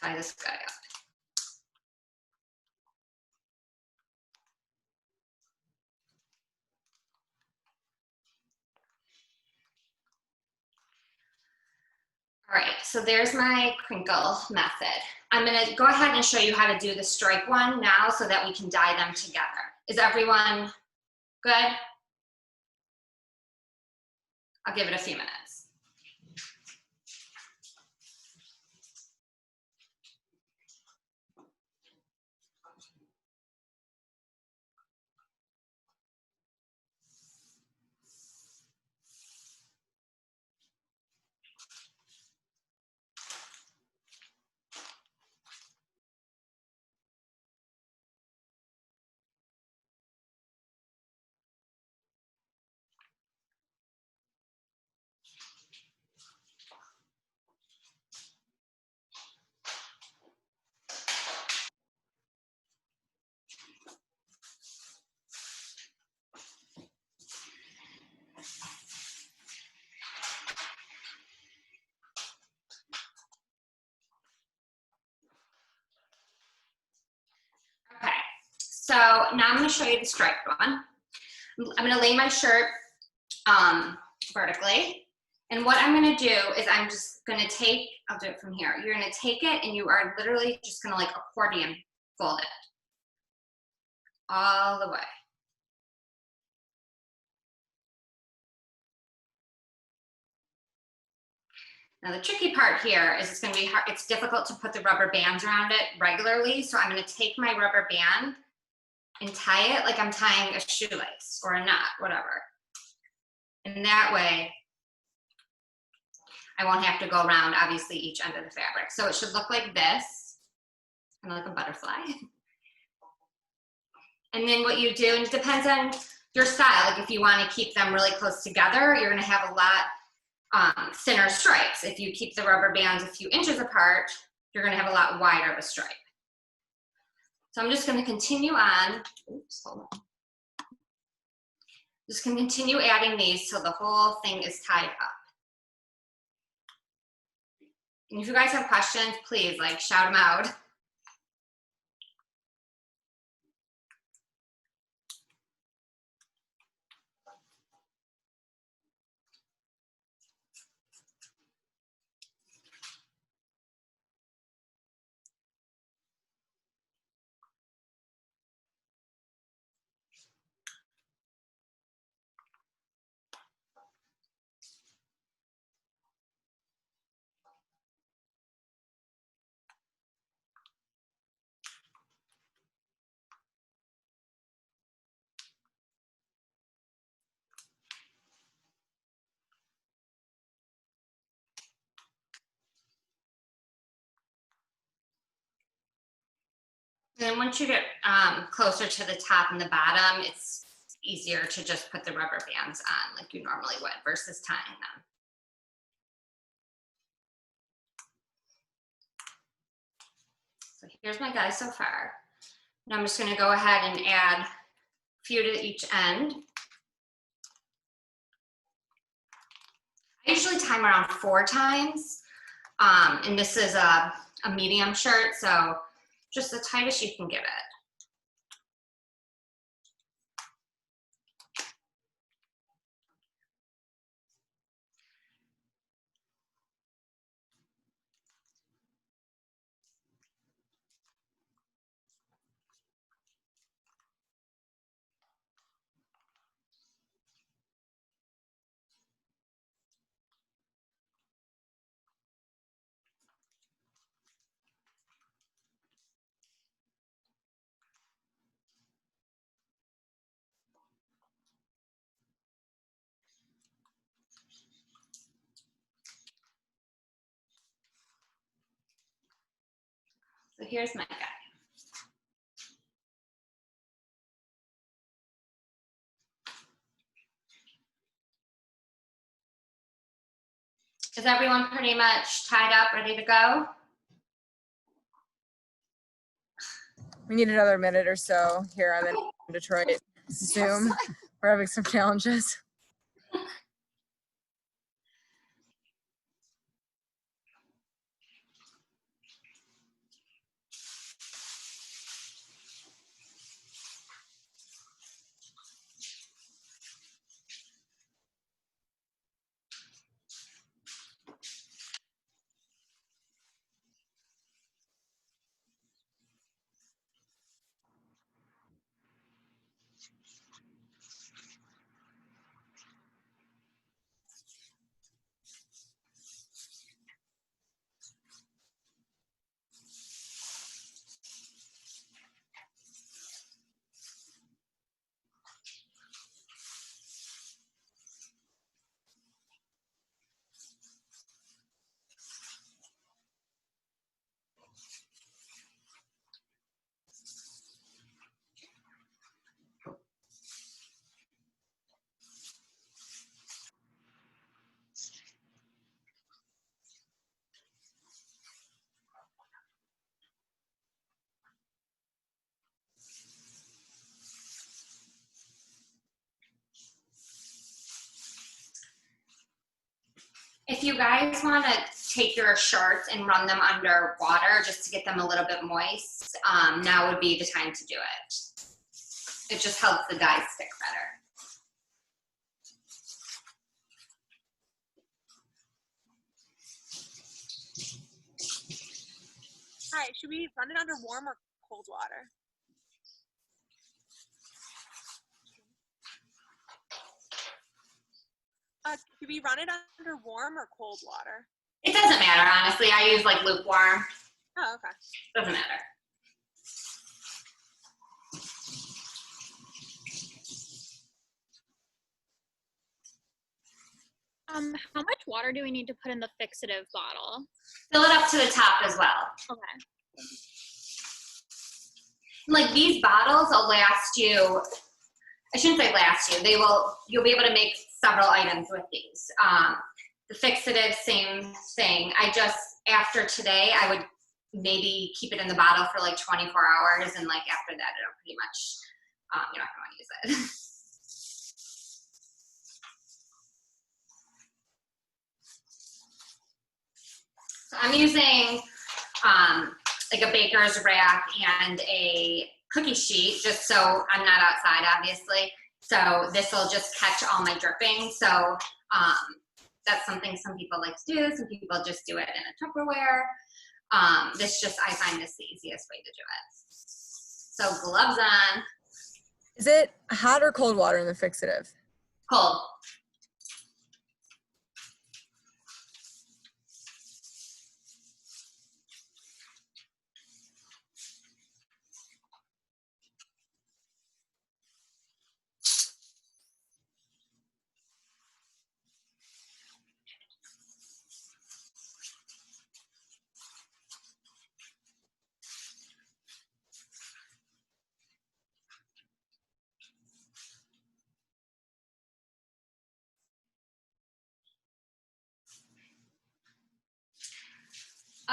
Tie this guy up. All right, so there's my crinkle method. I'm gonna go ahead and show you how to do the stripe one now so that we can dye them together. Is everyone good? I'll give it a few minutes. Okay, so now I'm gonna show you the striped one. I'm gonna lay my shirt vertically. And what I'm gonna do is I'm just gonna take, I'll do it from here. You're gonna take it and you are literally just gonna like accordion fold it all the way. Now the tricky part here is it's gonna be hard, it's difficult to put the rubber bands around it regularly. So I'm gonna take my rubber band and tie it like I'm tying a shoelace or a knot, whatever. And that way, I won't have to go around, obviously, each end of the fabric. So it should look like this, kind of like a butterfly. And then what you do, and it depends on your style, like if you want to keep them really close together, you're going to have a lot thinner stripes. If you keep the rubber bands a few inches apart, you're going to have a lot wider of a stripe. So I'm just going to continue on. Oops, hold on. Just going to continue adding these till the whole thing is tied up. And if you guys have questions, please like shout them out. And then once you get closer to the top and the bottom, it's easier to just put the rubber bands on like you normally would versus tying them. So here's my guy so far. Now I'm just going to go ahead and add a few to each end. I usually tie them around 4 times, and this is a medium shirt, so just the tightest you can give it. So here's my guy. Is everyone pretty much tied up, ready to go? We need another minute or so here. I'm in Detroit. Zoom. We're having some challenges. if you guys want to take your shirts and run them under water just to get them a little bit moist, now would be the time to do it. It just helps the dye stick better. Hi, should we run it under warm or cold water? Should we run it under warm or cold water? It doesn't matter, honestly. I use like lukewarm. Oh, okay. Doesn't matter. How much water do we need to put in the fixative bottle? Fill it up to the top as well. Okay. Like these bottles will last you, I shouldn't say last you, you'll be able to make several items with these. The fixative, same thing. After today, I would maybe keep it in the bottle for like 24 hours, and like after that, it'll pretty much, you're not gonna wanna use it. So I'm using like a baker's rack and a cookie sheet, just so I'm not outside, obviously. So this will just catch all my dripping. So that's something some people like to do. Some people just do it in a Tupperware. I find this the easiest way to do it. So gloves on. Is it hot or cold water in the fixative? Cold.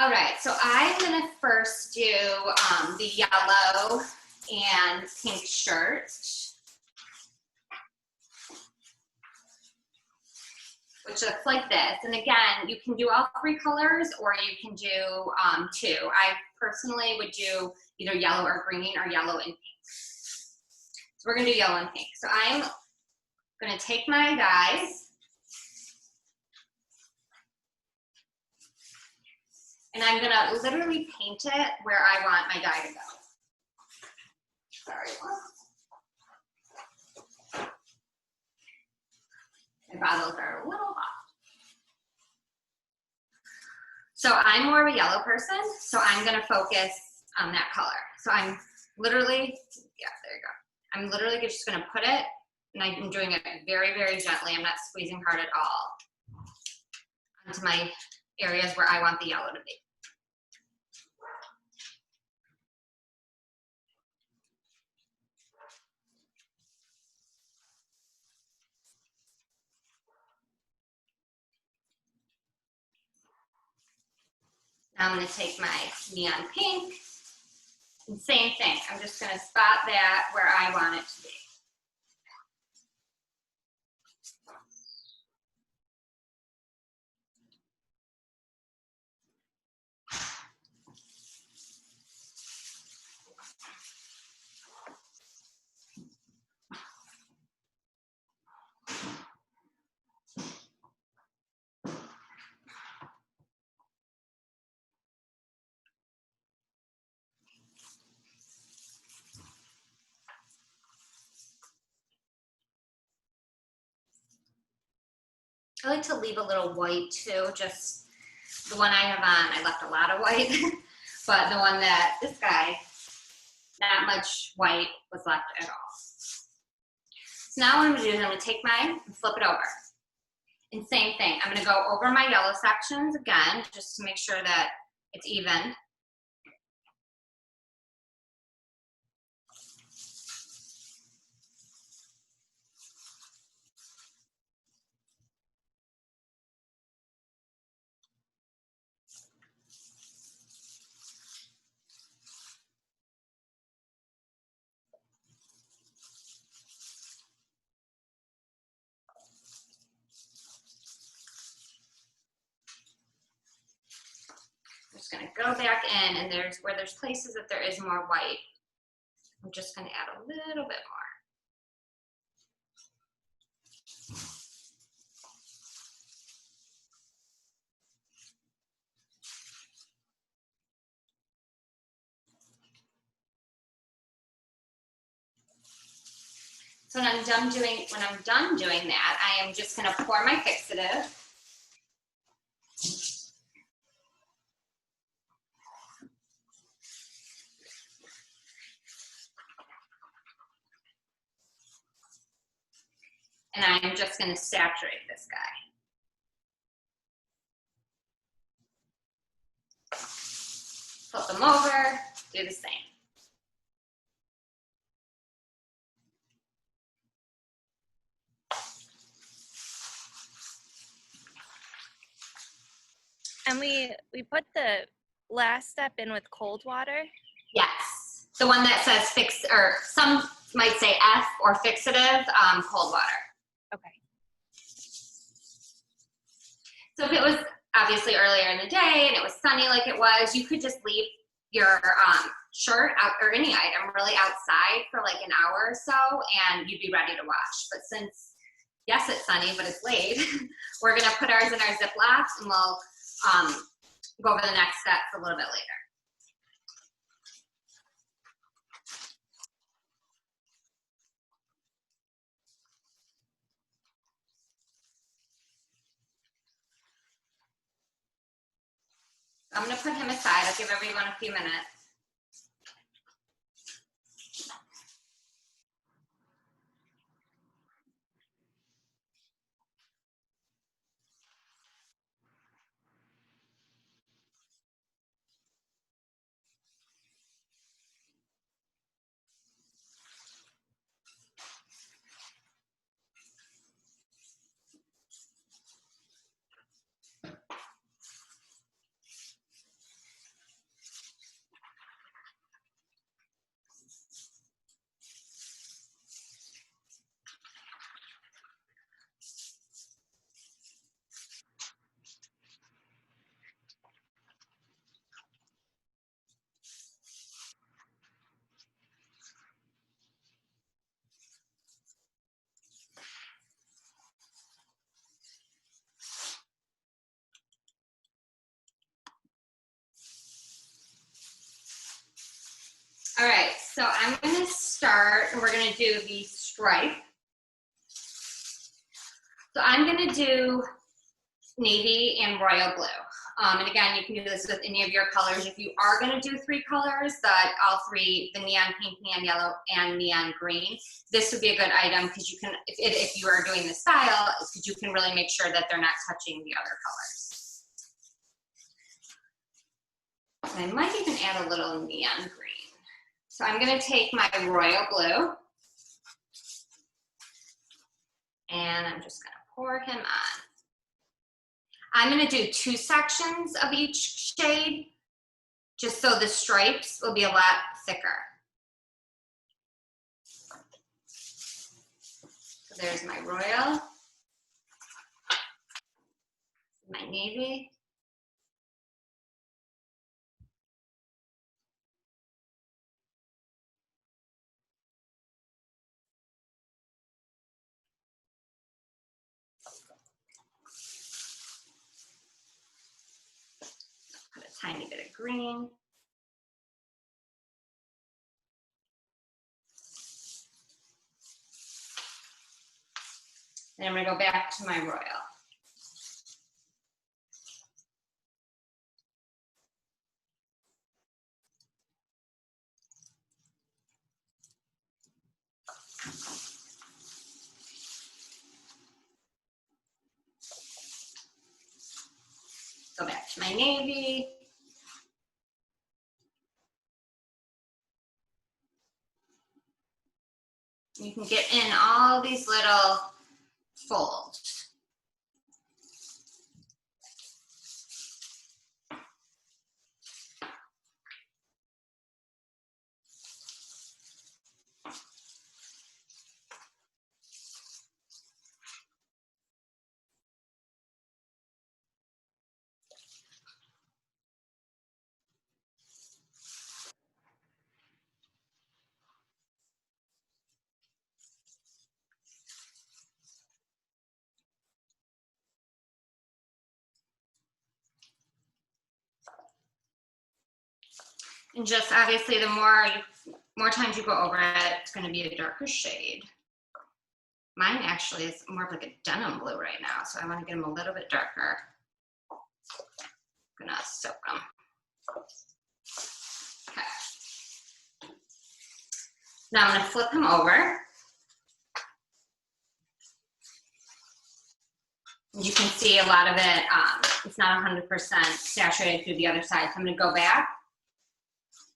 All right, so I'm gonna first do the yellow and pink shirt, which looks like this. And again, you can do all three colors, or you can do two. I personally would do either yellow or green, or yellow and pink. So we're gonna do yellow and pink. So I'm gonna take my dyes, and I'm gonna literally paint it where I want my dye to go. Sorry. My bottles are a little hot. So I'm more of a yellow person, so I'm gonna focus on that color. So I'm literally, yeah, there you go. I'm literally just gonna put it, and I'm doing it very, very gently. I'm not squeezing hard at all onto my areas where I want the yellow to be. Now I'm going to take my neon pink, and same thing. I'm just going to spot that where I want it to be. I like to leave a little white too, just the one I have on, I left a lot of white, but the one that, this guy, not much white was left at all. So now what I'm gonna do is I'm gonna take mine and flip it over. And same thing, I'm gonna go over my yellow sections again, just to make sure that it's even. just gonna go back in, and where there's places that there is more white, I'm just gonna add a little bit more. So when I'm done doing that, I am just gonna pour my fixative. And I'm just gonna saturate this guy. Flip them over, do the same. And we put the last step in with cold water. Yes, the one that says fix, or some might say F or fixative, cold water. Okay. So if it was obviously earlier in the day and it was sunny like it was, you could just leave your shirt out, or any item really outside for like an hour or so, and you'd be ready to wash. But since, yes, it's sunny, but it's late, we're gonna put ours in our Ziplocs, and we'll go over the next steps a little bit later. I'm gonna put him aside. I'll give everyone a few minutes. All right, so I'm gonna start, and we're gonna do the stripe. So I'm gonna do navy and royal blue. And again, you can do this with any of your colors. If you are gonna do 3 colors, all 3, the neon pink, neon yellow, and neon green, this would be a good item, because you can, if you are doing the style, because you can really make sure that they're not touching the other colors. And I might even add a little neon green. So I'm gonna take my royal blue, and I'm just gonna pour him on. I'm gonna do 2 sections of each shade, just so the stripes will be a lot thicker. So there's my royal, my navy. Put a tiny bit of green. Then I'm gonna go back to my royal. Go back to my navy. You can get in all these little folds. And just obviously the more times you go over it, it's gonna be a darker shade. Mine actually is more of like a denim blue right now, so I wanna get them a little bit darker. I'm gonna soak them. Okay. Now I'm gonna flip them over. You can see a lot of it, it's not 100% saturated through the other side. So I'm gonna go back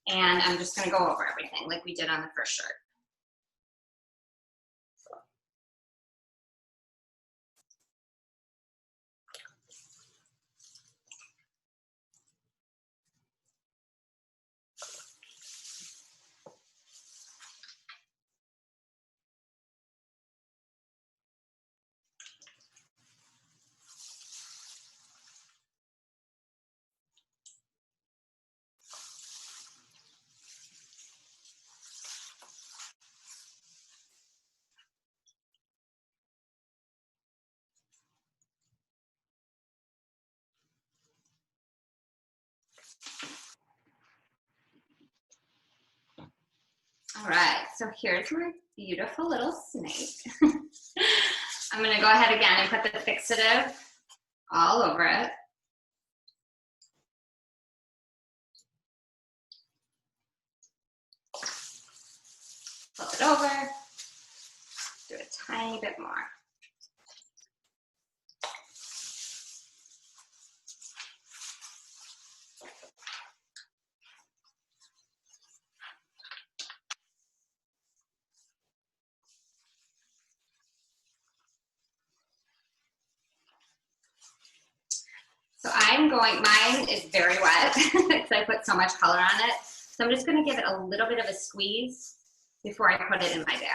and I'm just gonna go over everything like we did on the first shirt. All right, so here's my beautiful little snake. I'm gonna go ahead again and put the fixative all over it. Flip it over, do a tiny bit more. So I'm going, mine is very wet because I put so much color on it. So I'm just gonna give it a little bit of a squeeze before I put it in my bag.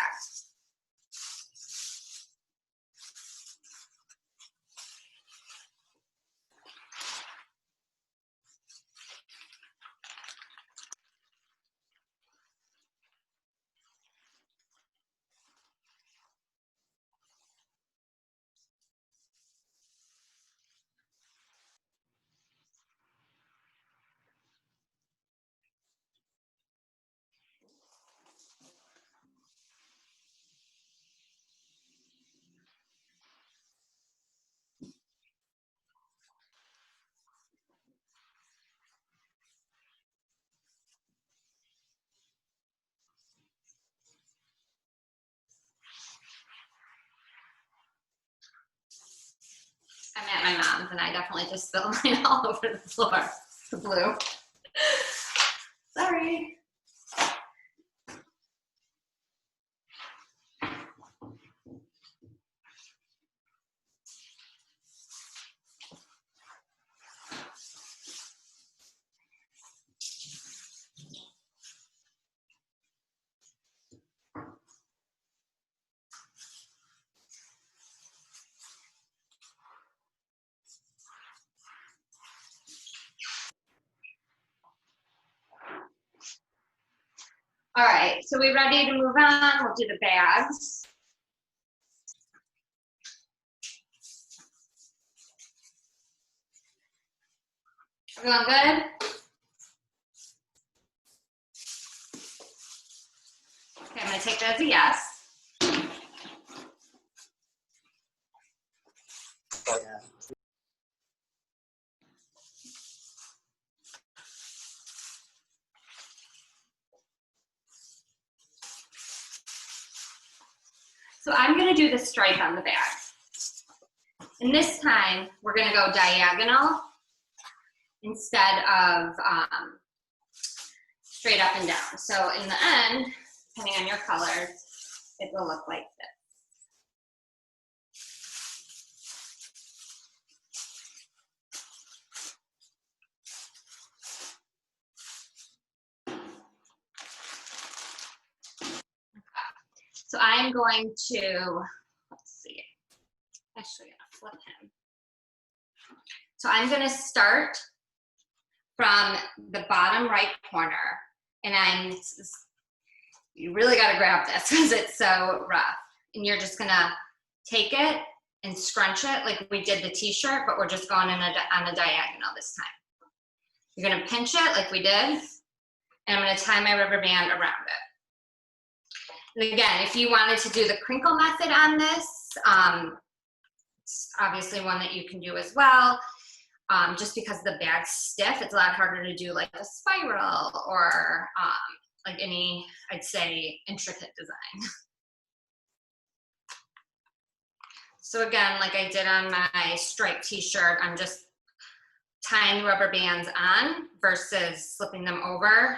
I'm at my mom's and I definitely just spilled mine all over the floor, the blue. Sorry. All right, so we're ready to move on. We'll do the bags. Everyone good? Okay, I'm gonna take that as a yes. So I'm gonna do the stripe on the bag. And this time, we're gonna go diagonal instead of straight up and down. So in the end, depending on your colors, it will look like this. So I'm going to, let's see, actually gonna flip him. So I'm gonna start from the bottom right corner, and you really gotta grab this because it's so rough. And you're just gonna take it and scrunch it like we did the t-shirt, but we're just going on a diagonal this time. You're gonna pinch it like we did, And I'm gonna tie my rubber band around it. And again, if you wanted to do the crinkle method on this, it's obviously one that you can do as well. Just because the bag's stiff, it's a lot harder to do like a spiral or like any, I'd say, intricate design. So again, like I did on my striped t-shirt, I'm just tying the rubber bands on versus slipping them over.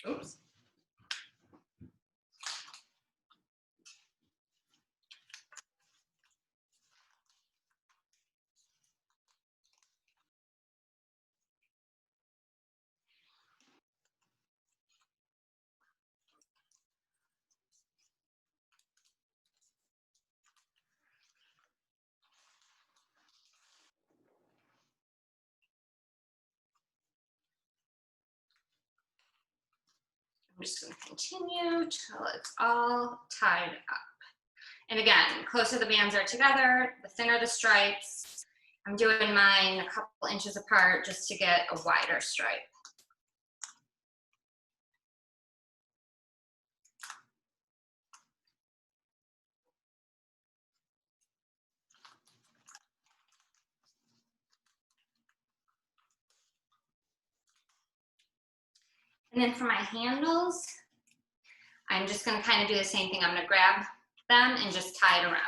Oops. I'm just going to continue till it's all tied up. And again, the closer the bands are together, the thinner the stripes. I'm doing mine a couple inches apart just to get a wider stripe. And then for my handles, I'm just going to kind of do the same thing. I'm going to grab them and just tie it around.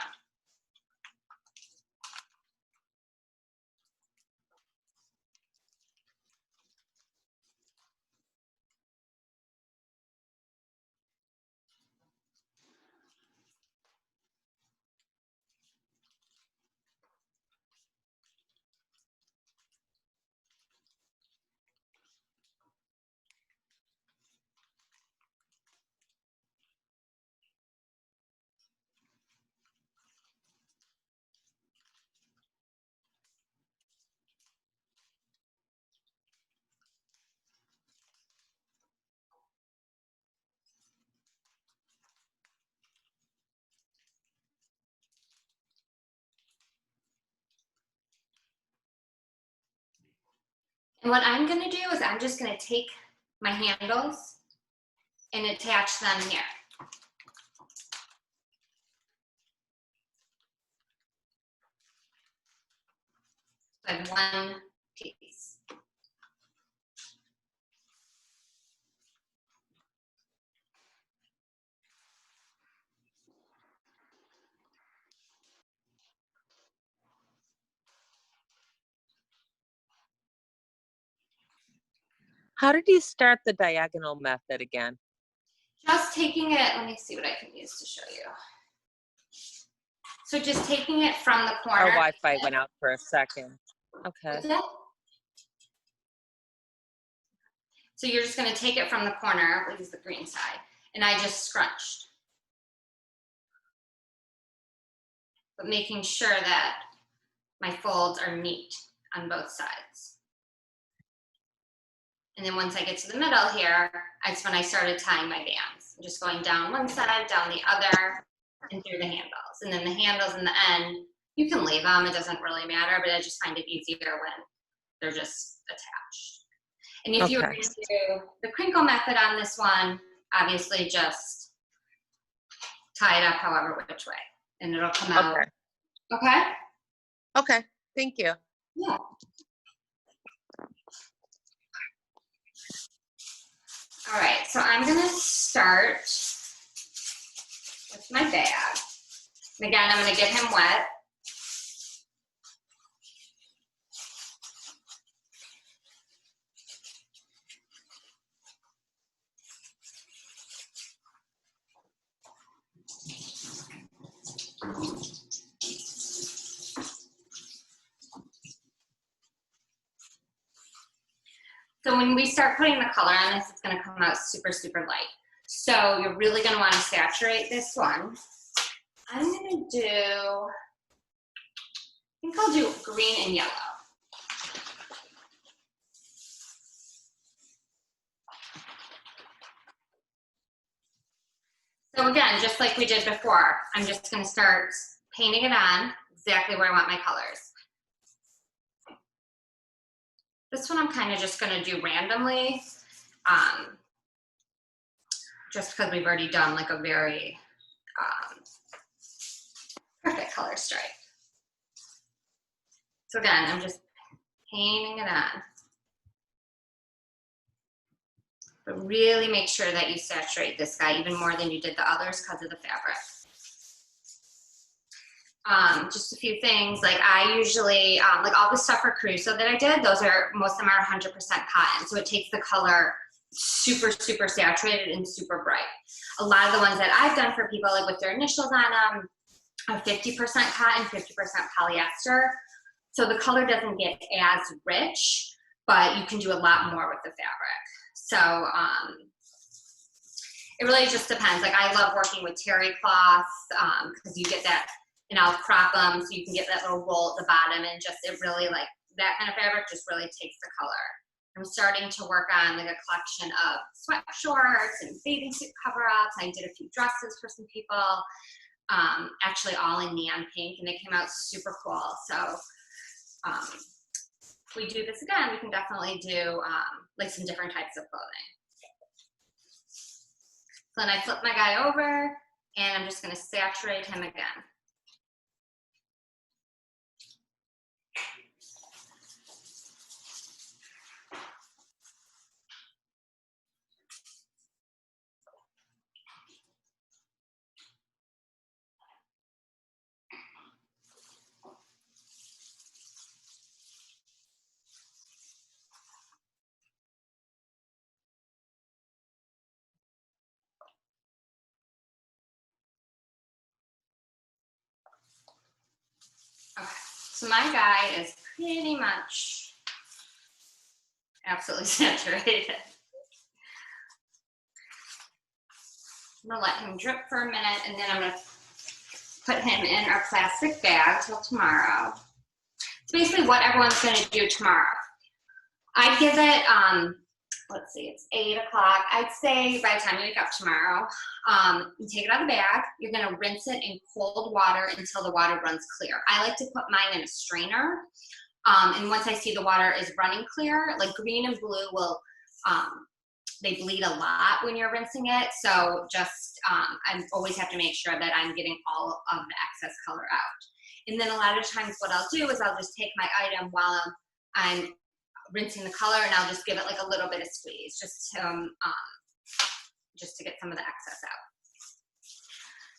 And what I'm going to do is I'm just going to take my handles and attach them here. So I have one piece. How did you start the diagonal method again? Just taking it, let me see what I can use to show you. So just taking it from the corner. Our Wi-Fi went out for a second. Okay. What's that? So you're just going to take it from the corner, which is the green side, and I just scrunched. But making sure that my folds are neat on both sides. And then once I get to the middle here, that's when I started tying my bands. I'm just going down one side, down the other, and through the handles. And then the handles in the end, you can leave them, it doesn't really matter, but I just find it easier when they're just attached. And if you were to do the crinkle method on this one, obviously just tie it up however which way, and it'll come out. Okay? Okay, thank you. Yeah. All right, so I'm gonna start with my bag. And again, I'm gonna get him wet. So when we start putting the color on this, it's gonna come out super, super light. So you're really gonna wanna saturate this one. I'm gonna do, I think I'll do green and yellow. So again, just like we did before, I'm just gonna start painting it on exactly where I want my colors. This one I'm kind of just gonna do randomly, just because we've already done like a very perfect color stripe. So again, I'm just painting it on. But really make sure that you saturate this guy even more than you did the others because of the fabric. Just a few things, like I usually, like all the stuff for Caruso that I did, most of them are 100% cotton. So it takes the color super, super saturated and super bright. A lot of the ones that I've done for people, like with their initials on them, are 50% cotton, 50% polyester. So the color doesn't get as rich, but you can do a lot more with the fabric. So it really just depends. Like I love working with terry cloths because you get that, and I'll crop them so you can get that little roll at the bottom, and just it really, like that kind of fabric just really takes the color. I'm starting to work on like a collection of sweat shorts and bathing suit cover-ups. I did a few dresses for some people, actually all in neon pink, and they came out super cool. So if we do this again, we can definitely do like some different types of clothing. So then I flip my guy over, and I'm just gonna saturate him again. Okay, so my guy is pretty much absolutely saturated. I'm gonna let him drip for a minute, and then I'm gonna put him in our plastic bag till tomorrow. It's basically what everyone's gonna do tomorrow. I'd give it, let's see, it's 8 o'clock. I'd say by the time you wake up tomorrow, you take it out of the bag, you're gonna rinse it in cold water until the water runs clear. I like to put mine in a strainer, and once I see the water is running clear, like green and blue will, they bleed a lot when you're rinsing it, so just, I always have to make sure that I'm getting all of the excess color out. And then a lot of times what I'll do is I'll just take my item while I'm rinsing the color, and I'll just give it like a little bit of squeeze just to get some of the excess out.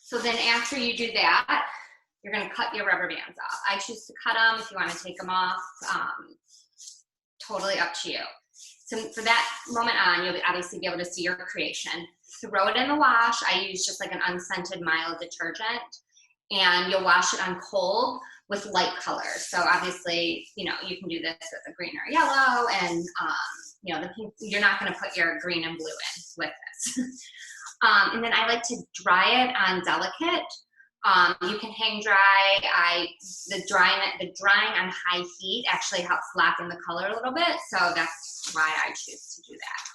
So then after you do that, you're gonna cut your rubber bands off. I choose to cut them. If you wanna take them off, totally up to you. So for that moment on, you'll obviously be able to see your creation. Throw it in the wash. I use just like an unscented mild detergent, and you'll wash it on cold with light colors. So obviously, you know, you can do this with a green or yellow, and you know, the pink, you're not gonna put your green and blue in with this. And then I like to dry it on delicate. You can hang dry. The drying on high heat actually helps lock in the color a little bit, so that's why I choose to do that.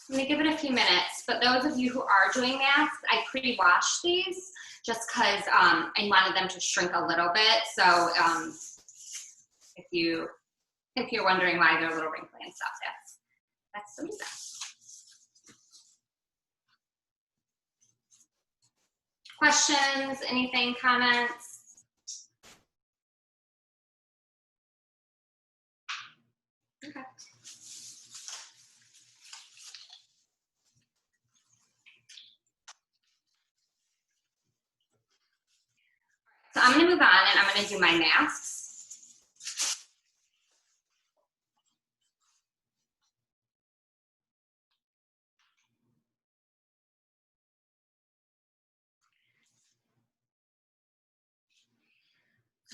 I'm gonna give it a few minutes, but those of you who are doing masks, I pre-washed these just because I wanted them to shrink a little bit. So if you're wondering why they're a little wrinkly and stuff, that's the reason. Questions, anything, comments? Okay. So I'm gonna move on, and I'm gonna do my masks.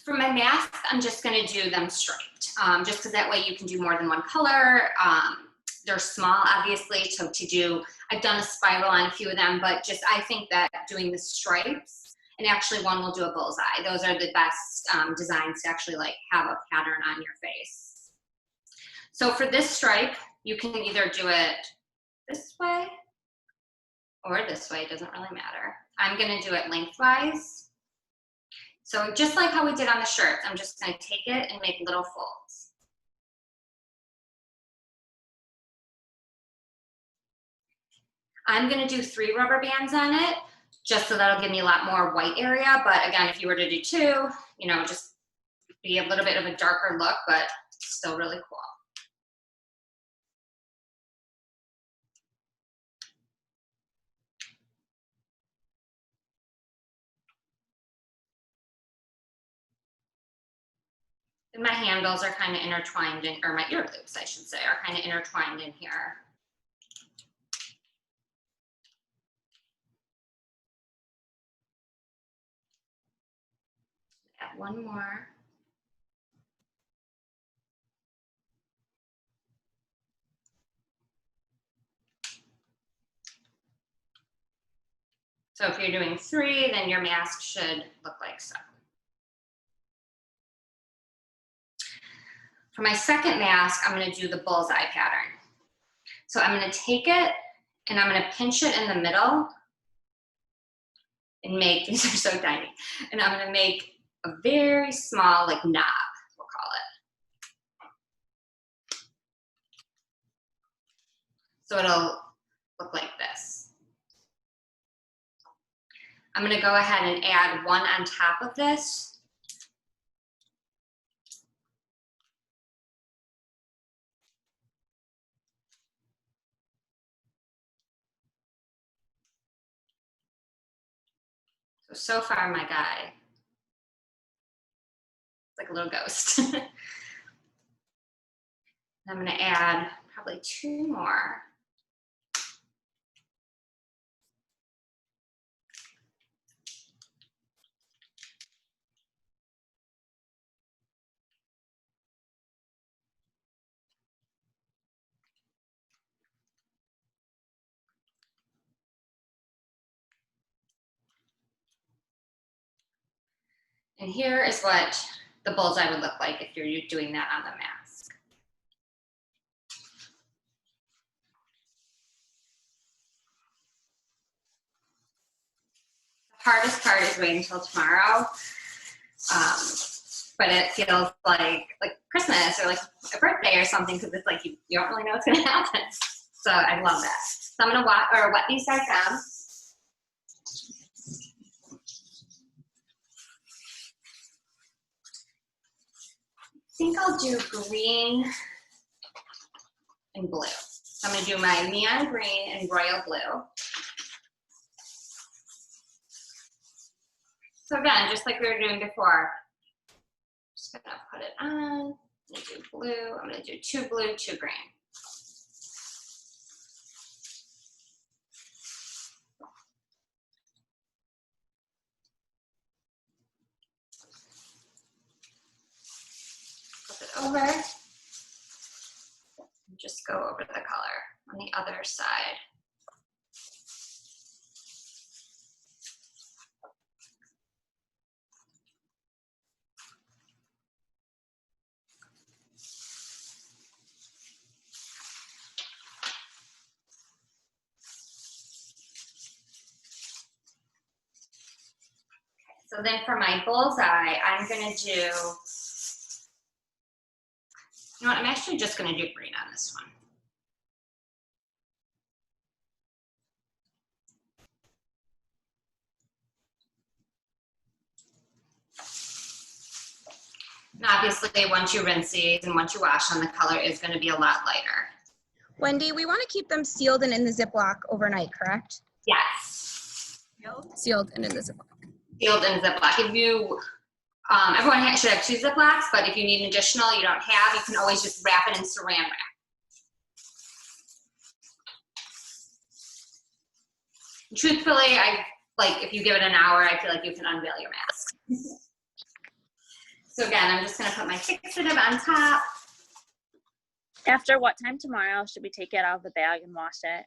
For my masks, I'm just gonna do them straight, just because that way you can do more than one color. they're small, obviously, to do. I've done a spiral on a few of them, but just I think that doing the stripes, and actually one will do a bullseye. Those are the best designs to actually like have a pattern on your face. So for this stripe, you can either do it this way or this way, it doesn't really matter. I'm gonna do it lengthwise. So just like how we did on the shirts, I'm just gonna take it and make little folds. I'm gonna do 3 rubber bands on it, just so that'll give me a lot more white area. But again, if you were to do 2, you know, just be a little bit of a darker look, but still really cool. And my handles are kind of intertwined in, or my ear loops, I should say, are kind of intertwined in here. Add one more. So if you're doing 3, then your mask should look like so. For my second mask, I'm gonna do the bullseye pattern. So I'm gonna take it and I'm gonna pinch it in the middle and make, these are so tiny, and I'm gonna make a very small like knob, we'll call it. So it'll look like this. I'm gonna go ahead and add one on top of this. So far, my guy, it's like a little ghost. I'm gonna add probably 2 more. And here is what the bullseye would look like if you're doing that on the mask. The hardest part is waiting until tomorrow. But it feels like Christmas or like a birthday or something, because it's like you don't really know what's gonna happen. So I love that. So I'm gonna wet these guys down. I think I'll do green and blue. So I'm gonna do my neon green and royal blue. So again, just like we were doing before, just gonna put it on. I'm gonna do blue. I'm gonna do 2 blue, 2 green. Flip it over. And just go over the color on the other side. So then for my bullseye, I'm gonna do, you know what, I'm actually just gonna do green on this one. And obviously, once you rinse these and once you wash them, the color is gonna be a lot lighter. Wendy, we want to keep them sealed and in the Ziploc overnight, correct? Yes, Sealed and in the Ziploc. sealed in Ziploc. If you, everyone should have 2 Ziplocs, but if you need an additional, you don't have, you can always just wrap it in saran wrap. Truthfully, if you give it an hour, I feel like you can unveil your mask. So again, I'm just gonna put my fixative on top. After what time tomorrow should we take it out of the bag and wash it?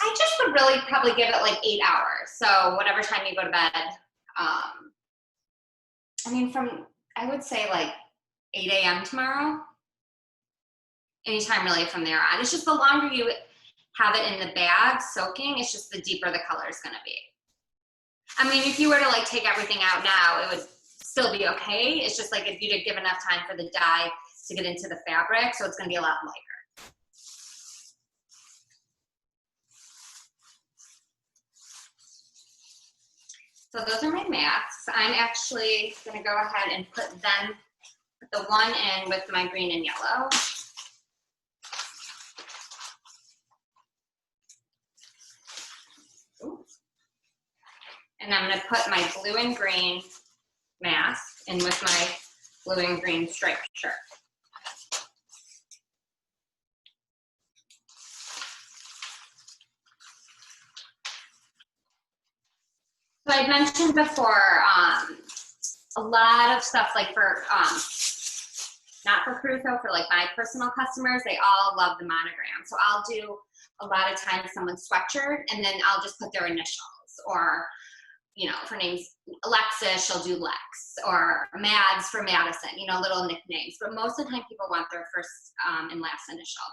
I just would really probably give it like 8 hours. So whatever time you go to bed. I mean, I would say like 8 a.m. tomorrow. Anytime really from there on. It's just the longer you have it in the bag soaking, it's just the deeper the color is going to be. I mean, if you were to like take everything out now, it would still be okay. It's just like if you did give enough time for the dye to get into the fabric, so it's going to be a lot lighter. So those are my masks. I'm actually going to go ahead and put the one in with my green and yellow. Ooh. And I'm going to put my blue and green mask in with my blue and green striped shirt. So I mentioned before, a lot of stuff like for, not for Crusoe, for like my personal customers, they all love the monogram. So I'll do a lot of times someone's sweatshirt and then I'll just put their initials, or, you know, if her name's Alexis, she'll do Lex, or Mads for Madison, you know, little nicknames. But most of the time people want their first and last initial.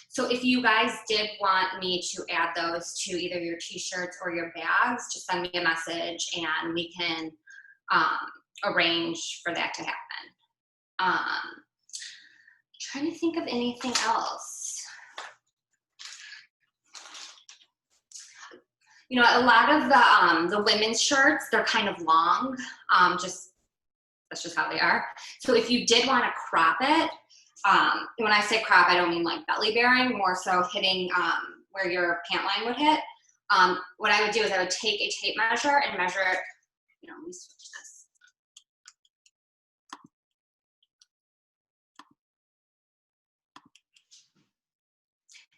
So if you guys did want me to add those to either your t-shirts or your bags, just send me a message and we can arrange for that to happen. Trying to think of anything else. You know, a lot of the women's shirts, they're kind of long, that's just how they are. So if you did want to crop it, when I say crop, I don't mean like belly bearing, more so hitting where your pant line would hit. What I would do is I would take a tape measure and measure it, you know, let me switch this.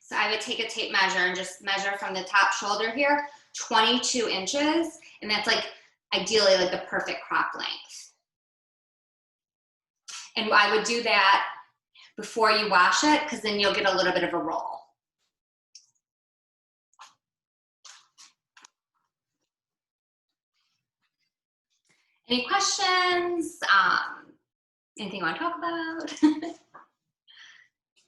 So I would take a tape measure and just measure from the top shoulder here, 22 inches, and that's like ideally like the perfect crop length. And I would do that before you wash it, because then you'll get a little bit of a roll. Any questions? Anything you want to talk about?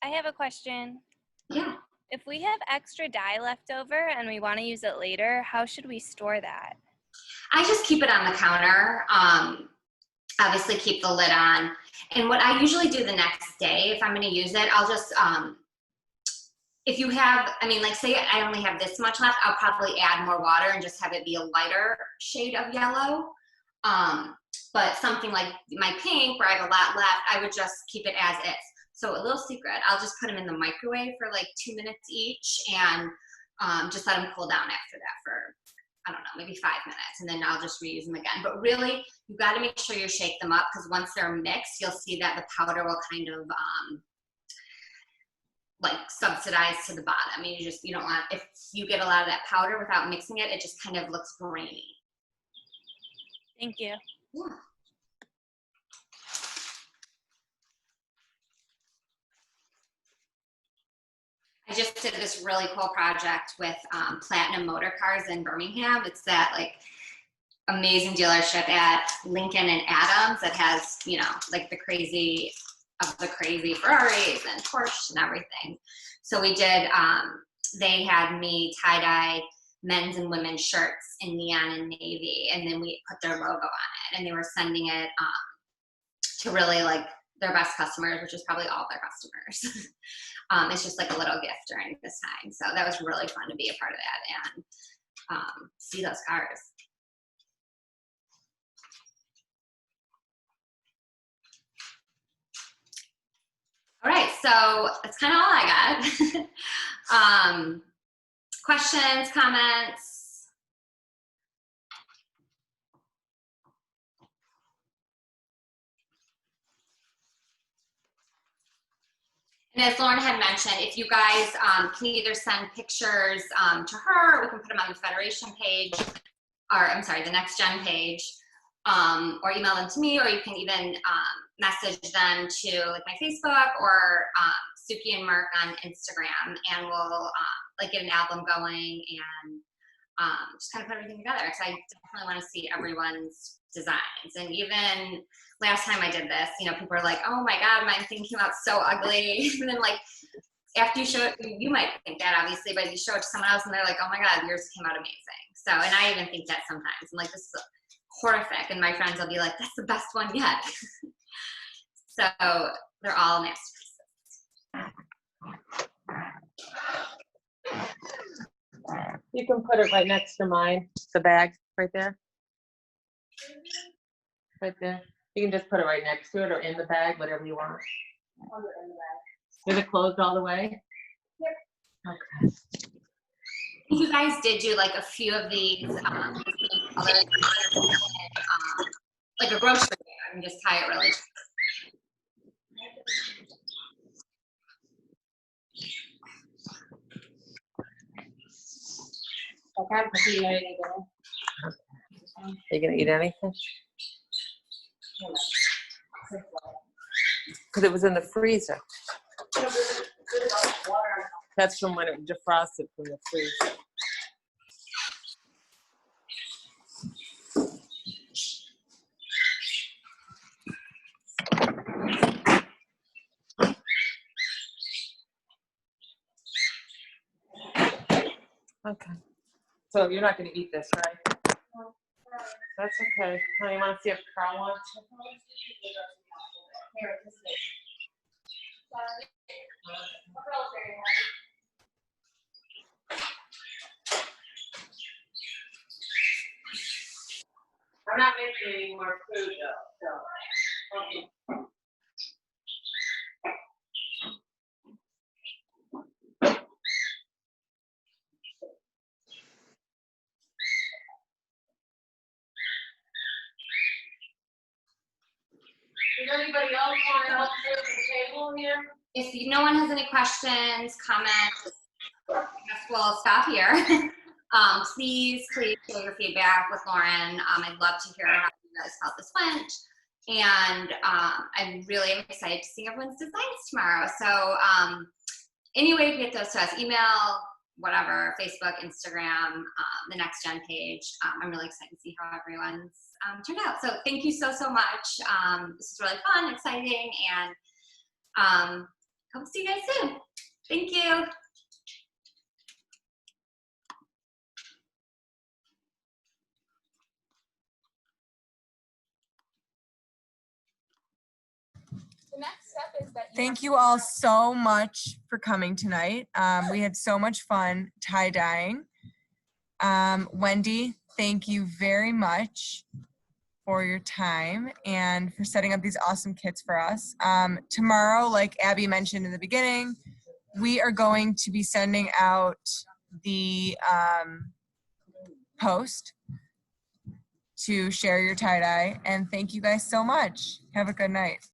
I have a question. Yeah. If we have extra dye left over and we want to use it later, how should we store that? I just keep it on the counter. Obviously keep the lid on. And what I usually do the next day, if I'm going to use it, I'll just, if you have, I mean, like say I only have this much left, I'll probably add more water and just have it be a lighter shade of yellow. But something like my pink, where I have a lot left, I would just keep it as is. So a little secret, I'll just put them in the microwave for like 2 minutes each and just let them cool down after that for, I don't know, maybe 5 minutes, and then I'll just reuse them again. But really, you've got to make sure you shake them up, because once they're mixed, you'll see that the powder will kind of like subsidize to the bottom. I mean, you don't want, if you get a lot of that powder without mixing it, it just kind of looks grainy. Thank you. Yeah. I just did this really cool project with Platinum Motor Cars in Birmingham. It's that like amazing dealership at Lincoln and Adams that has, you know, like the crazy of the crazy Ferraris and Porsche and everything. So we did, they had me tie-dye men's and women's shirts in neon and navy, and then we put their logo on it, and they were sending it to really like their best customers, which is probably all their customers. It's just like a little gift during this time. So that was really fun to be a part of that and see those cars. All right, so that's kind of all I got. Questions, comments? And as Lauren had mentioned, if you guys can either send pictures to her, or we can put them on the Federation page, or I'm sorry, the NEXTGen page, or email them to me, or you can even message them to like my Facebook or Suki and Merk on Instagram, and we'll like get an album going and just kind of put everything together. So I definitely want to see everyone's designs. And even last time I did this, you know, people are like, oh my God, my thing came out so ugly. And then like, after you show it, you might think that obviously, but you show it to someone else and they're like, oh my God, yours came out amazing. So, and I even think that sometimes. I'm like, this is horrific. And my friends will be like, that's the best one yet. So they're all masterpieces. You can put it right next to mine, the bag, right there. Right there. You can just put it right next to it or in the bag, whatever you want. Is it closed all the way? Yep. Okay. You guys did do like a few of these, like a grocery bag, and just tie it really. Are you gonna eat anything? Because it was in the freezer. That's from when it defrosted from the freezer. Okay. So you're not gonna eat this, right? That's okay. Oh, you wanna see if Carl wants? I'm not making any more food though, so. Okay. Does anybody else want to help clear the table here? If no one has any questions, comments, I guess we'll stop here. Please share your feedback with Lauren. I'd love to hear how you guys felt this went. And I really am excited to see everyone's designs tomorrow. So any way to get those to us, email, whatever, Facebook, Instagram, the NEXTGen page. I'm really excited to see how everyone's turned out. So thank you so much. This is really fun, exciting, and hope to see you guys soon. Thank you. The next step is that Thank you all so much for coming tonight. We had so much fun tie-dyeing. Wendy, thank you very much for your time and for setting up these awesome kits for us. Tomorrow, like Abby mentioned in the beginning, we are going to be sending out the post to share your tie-dye. And thank you guys so much. Have a good night.